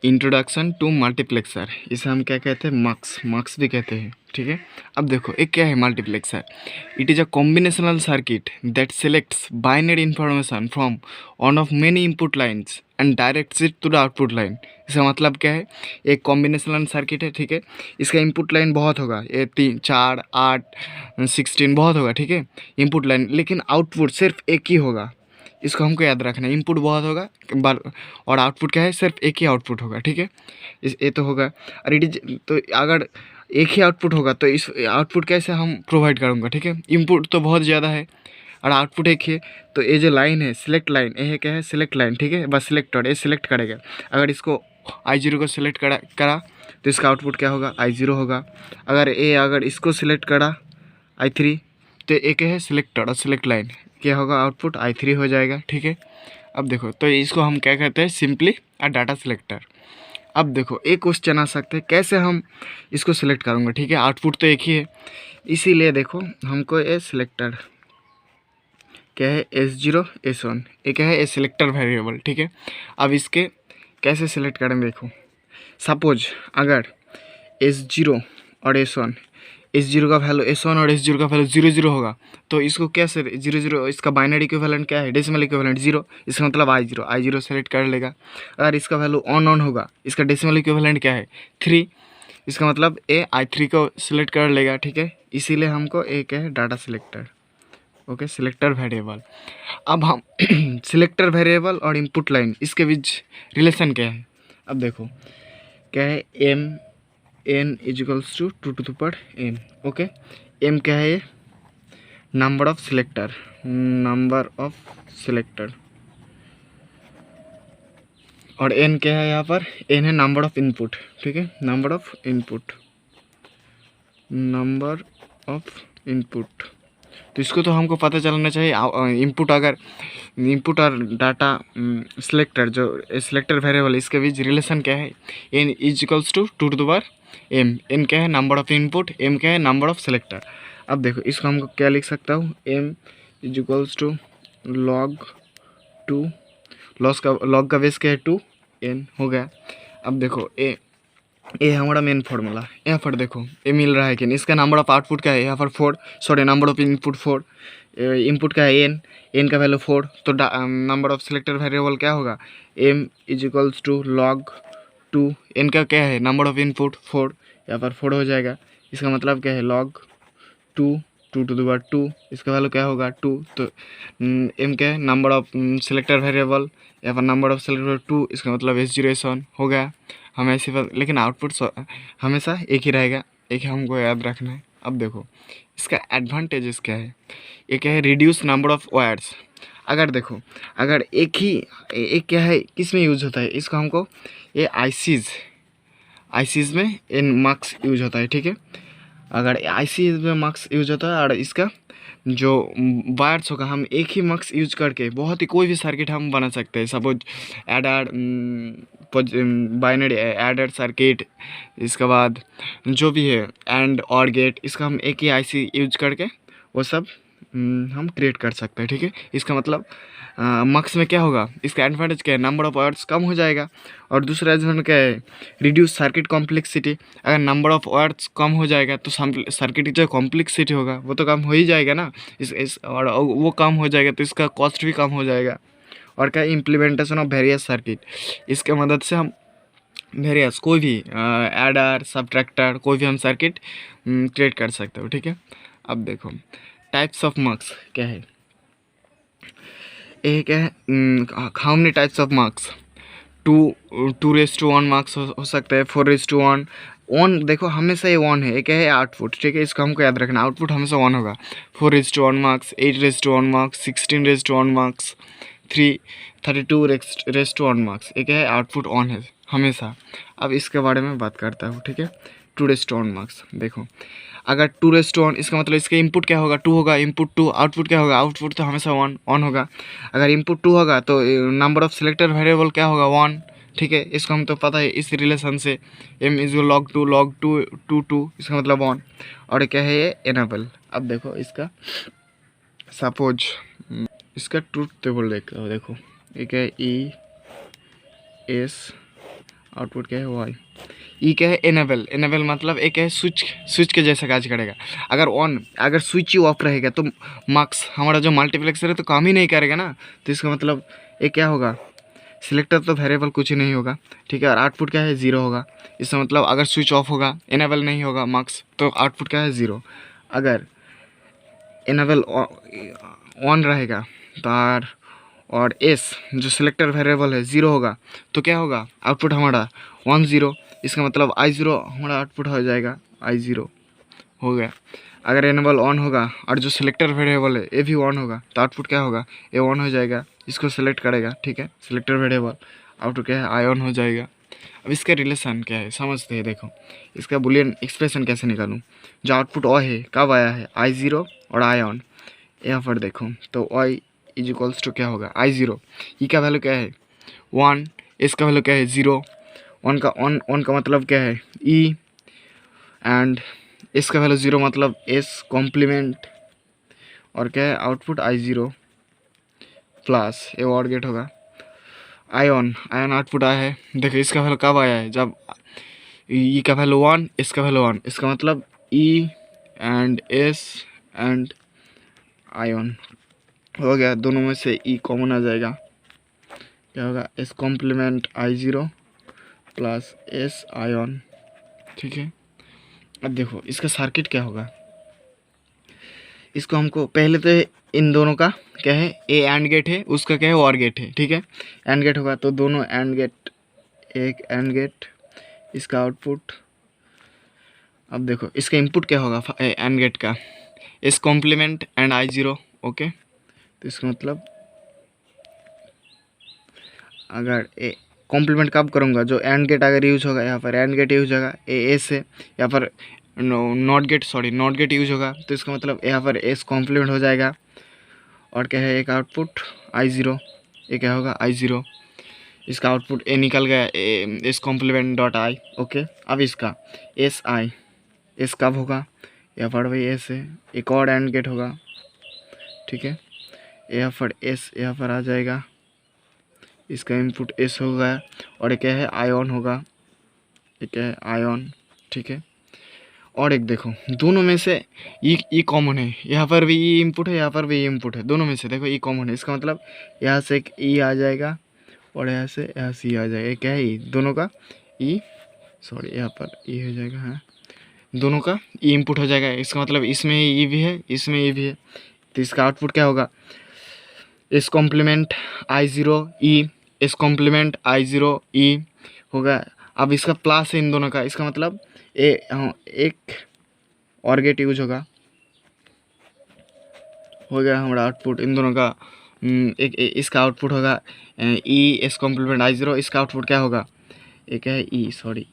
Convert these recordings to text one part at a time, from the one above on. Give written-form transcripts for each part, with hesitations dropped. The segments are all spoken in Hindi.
इंट्रोडक्शन टू मल्टीप्लेक्सर, इसे हम क्या कहते हैं, मक्स भी कहते हैं। ठीक है, अब देखो एक क्या है multiplexer. It is a combinational circuit that selects binary information from one of many input lines and directs it to the output line. इसका मतलब क्या है, एक कॉम्बिनेशनल सर्किट है। ठीक है, इसका इनपुट लाइन बहुत होगा, ये 3 4 8 16 बहुत होगा। ठीक है, इनपुट लाइन, लेकिन आउटपुट सिर्फ एक ही होगा। इसको हमको याद रखना है, इनपुट बहुत होगा और आउटपुट क्या है, सिर्फ एक ही आउटपुट होगा। ठीक है, इस ये तो होगा। और इट इज तो अगर एक ही आउटपुट होगा तो इस आउटपुट कैसे हम प्रोवाइड करूँगा। ठीक है, इनपुट तो बहुत ज़्यादा है और आउटपुट एक ही है, तो ये जो लाइन है सिलेक्ट लाइन, ये क्या है, सिलेक्ट लाइन। ठीक है, बस सिलेक्टेड, ये सिलेक्ट करेगा। अगर इसको I0 को सिलेक्ट करा तो इसका आउटपुट क्या होगा, I0 होगा। अगर इसको सिलेक्ट करा I3, तो एक है सिलेक्टेड और सिलेक्ट लाइन, क्या होगा, आउटपुट I3 हो जाएगा। ठीक है, अब देखो तो इसको हम क्या कहते हैं, सिंपली अ डाटा सिलेक्टर। अब देखो एक क्वेश्चन आ सकते हैं, कैसे हम इसको सिलेक्ट करूँगा। ठीक है, आउटपुट तो एक ही है, इसीलिए देखो हमको ये सिलेक्टर क्या है, S0 S1, ये क्या है, ये सिलेक्टर वेरिएबल। ठीक है, अब इसके कैसे सिलेक्ट करें, देखो सपोज अगर S0 और S0 का वैल्यू S1 और S0 का वैल्यू 0 0 होगा, तो इसको कैसे 0 0, इसका बाइनरी इक्विवेलेंट क्या है, डेसिमल इक्विवेलेंट 0, इसका मतलब I0 सेलेक्ट कर लेगा। अगर इसका वैल्यू ऑन होगा, इसका डेसिमल इक्विवेलेंट क्या है 3, इसका मतलब ए I3 को सिलेक्ट कर लेगा। ठीक है, इसीलिए हमको एक है data selector, okay, selector variable. अब हम सिलेक्टर वेरिएबल और इनपुट लाइन, इसके बीच रिलेशन क्या है, अब देखो क्या है, n equals to 2 to the power n। Okay, m क्या है, नंबर ऑफ सिलेक्टर, और n क्या है, यहाँ पर n है नंबर ऑफ इनपुट। ठीक है, नंबर ऑफ इनपुट, तो इसको तो हमको पता चलना चाहिए। इनपुट और डाटा सिलेक्टर, जो सिलेक्टर वेरिएबल, इसके बीच रिलेशन क्या है, n equals to 2 to the power m। n क्या है, नंबर ऑफ इनपुट, m क्या है, नंबर ऑफ सिलेक्टर। अब देखो इसको हमको क्या लिख सकता हूँ, m इजिकल्स टू लॉग का बेस क्या है 2, n हो गया। अब देखो ये हमारा मेन फॉर्मूला, यहाँ पर देखो ये मिल रहा है कि नहीं, इसका नंबर ऑफ आउटपुट क्या है, यहाँ पर 4, sorry number of input 4, input का है n का वैल्यू 4, तो नंबर ऑफ सिलेक्टर वेरिएबल क्या होगा, m equals to log 2, n का क्या है, नंबर ऑफ इनपुट 4, यहाँ पर 4 हो जाएगा। इसका मतलब क्या है, log 2 2 to the power 2, इसका वैल्यू क्या होगा 2, तो m क्या है, नंबर ऑफ सिलेक्टर वेरिएबल, यहाँ पर नंबर ऑफ सिलेक्टर 2, इसका मतलब S0 S1 हो गया। हम ऐसे लेकिन आउटपुट हमेशा एक ही रहेगा, एक हमको याद रखना है। अब देखो इसका एडवांटेजेस क्या है, ये क्या है, रिड्यूस नंबर ऑफ वायर्स। अगर देखो अगर एक क्या है, किस में यूज़ होता है, इसको हमको ये आईसीज में इन मक्स यूज होता है। ठीक है, अगर आईसीज में मक्स यूज होता है और इसका जो वायर्स होगा, हम एक ही मक्स यूज करके बहुत ही कोई भी सर्किट हम बना सकते हैं। Suppose adder binary adder circuit, इसके बाद जो भी है एंड और गेट, इसका हम एक ही आईसी यूज करके वो सब हम क्रिएट कर सकते हैं। ठीक है, इसका मतलब मक्स में क्या होगा, इसका एडवांटेज क्या है, नंबर ऑफ वायर्स कम हो जाएगा, और दूसरा एडवांटेज क्या है, रिड्यूस सर्किट कॉम्प्लेक्सिटी। अगर नंबर ऑफ वायर्स कम हो जाएगा तो सर्किट की जो कॉम्प्लेक्सिटी होगा वो तो कम हो ही जाएगा ना, और वो कम हो जाएगा तो इसका कॉस्ट भी कम हो जाएगा। और क्या, इम्प्लीमेंटेशन ऑफ वेरियस सर्किट, इसके मदद से हम वेरियस कोई भी एडर सब्ट्रैक्टर कोई भी हम सर्किट क्रिएट कर सकते हो। ठीक है, अब देखो टाइप्स ऑफ मार्क्स क्या है, एक है how many types of marks, 2:1 marks हो सकता है, 4:1। वन देखो हमेशा ये 1 है, एक है आउटपुट। ठीक है, इसको हमको याद रखना, आउटपुट हमेशा 1 होगा। 4:1 मार्क्स, 8:1 मार्क्स, 16:1 मार्क्स, 32:1 मार्क्स, एक है आउटपुट 1 है हमेशा। अब इसके बारे में बात करता हूँ। ठीक है, 2:1 मार्क्स, देखो अगर 2:1, इसका मतलब इसका इनपुट क्या होगा, 2 होगा, इनपुट 2, आउटपुट क्या होगा, आउटपुट तो हमेशा 1 होगा। अगर इनपुट 2 होगा तो नंबर ऑफ सिलेक्टर वेरिएबल क्या होगा, 1। ठीक है, इसको हम तो पता है इस रिलेशन से, m इज log 2 2, इसका मतलब 1। और क्या है ये एनेबल। अब देखो इसका सपोज इसका ट्रूथ टेबल देखो, एक है ES आउटपुट क्या है वाई। ई क्या है एनेबल, एनेबल मतलब एक है स्विच, स्विच के जैसा काज करेगा। अगर ऑन, अगर स्विच ही ऑफ रहेगा तो मार्क्स हमारा जो मल्टीप्लेक्सर है तो काम ही नहीं करेगा ना। तो इसका मतलब ये क्या होगा, सिलेक्टर तो वेरिएबल कुछ ही नहीं होगा, ठीक है। और आउटपुट क्या है ज़ीरो होगा। इसका मतलब अगर स्विच ऑफ होगा, एनेबल नहीं होगा मार्क्स, तो आउटपुट क्या है ज़ीरो। अगर एनेबल ऑन रहेगा तो और एस जो सिलेक्टर वेरिएबल है ज़ीरो होगा तो क्या होगा, आउटपुट हमारा 1 0। इसका मतलब आई ज़ीरो हमारा आउटपुट हो जाएगा, आई ज़ीरो हो गया। अगर एनेबल ऑन होगा और जो सिलेक्टर वेरिएबल है ये भी ऑन होगा तो आउटपुट क्या होगा, ये ऑन हो जाएगा, इसको सेलेक्ट करेगा, ठीक है। सिलेक्टर वेरिएबल आउटपुट क्या है, आई ऑन हो जाएगा। अब इसका रिलेशन क्या है समझते हैं। देखो इसका बुलियन एक्सप्रेशन कैसे निकालूँ। जो आउटपुट ओ है कब आया है, आई ज़ीरो और आई ऑन। यहाँ पर देखो तो वाई इज इक्वल्स टू क्या होगा, आई ज़ीरो। ई का वैल्यू क्या है 1, एस का वैल्यू क्या है 0, ऑन का मतलब क्या है ई, एंड एस का वैल्यू 0 मतलब एस कॉम्प्लीमेंट, और क्या है आउटपुट आई ज़ीरो प्लस ये और गेट होगा आयन, आयन आउटपुट आया है। देखो इसका वैल्यू कब आया है, जब ई का वैल्यू 1, एस का वैल्यू 1। इसका मतलब E and S and ion हो गया, दोनों में से ई कॉमन आ जाएगा, क्या होगा S complement I zero plus S ion, ठीक है। अब देखो इसका सर्किट क्या होगा, इसको हमको पहले तो इन दोनों का क्या है, ए एंड गेट है, उसका क्या है और गेट है, ठीक है। एंड गेट होगा तो दोनों एंड गेट, एक एंड गेट, इसका आउटपुट। अब देखो इसका इनपुट क्या होगा एंड गेट का, S complement and I zero, okay. तो इसका मतलब अगर ए कॉम्प्लीमेंट कब करूँगा, जो एंड गेट अगर यूज होगा, यहाँ पर एंड गेट यूज होगा ए एस से, यहाँ पर not gate, sorry not gate use होगा, तो इसका मतलब यहाँ पर एस कॉम्प्लीमेंट हो जाएगा। और क्या है एक आउटपुट आई ज़ीरो, ये क्या होगा आई ज़ीरो। इसका आउटपुट ए निकल गया, S complement dot I, okay. अब इसका एस आई, एस कब होगा, यहाँ पर भाई एस है, एक और एंड गेट होगा, ठीक है। यहाँ पर एस यहाँ पर आ जाएगा, इसका इनपुट एस होगा, और क्या है आयन होगा, ये क्या है आयन, ठीक है। और एक देखो दोनों में से ई कॉमन है, यहाँ पर भी ई इनपुट है, यहाँ पर भी ई इनपुट है, दोनों में से देखो ई कॉमन है। इसका मतलब यहाँ से एक ई आ जाएगा और यहाँ से ई आ जाएगा, क्या है ई, दोनों का ई, सॉरी यहाँ पर ई हो जाएगा, हाँ दोनों का ई इनपुट हो जाएगा। इसका मतलब इसमें ई भी है, इसमें ई भी है, तो इसका आउटपुट क्या होगा S complement I zero E, S complement I zero E होगा। अब इसका प्लस है इन दोनों का, इसका मतलब एक और गेट यूज होगा, हो गया हमारा आउटपुट इन दोनों का। इसका आउटपुट होगा E S complement I zero, इसका आउटपुट क्या होगा, एक है E, sorry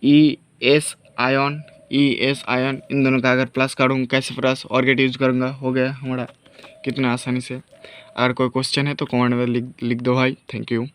E S ion, E S ion, इन दोनों का अगर प्लस करूँगा, कैसे प्लस और गेट यूज करूँगा, हो गया हमारा कितना आसानी से। अगर कोई क्वेश्चन है तो कमेंट में लिख दो भाई। Thank you.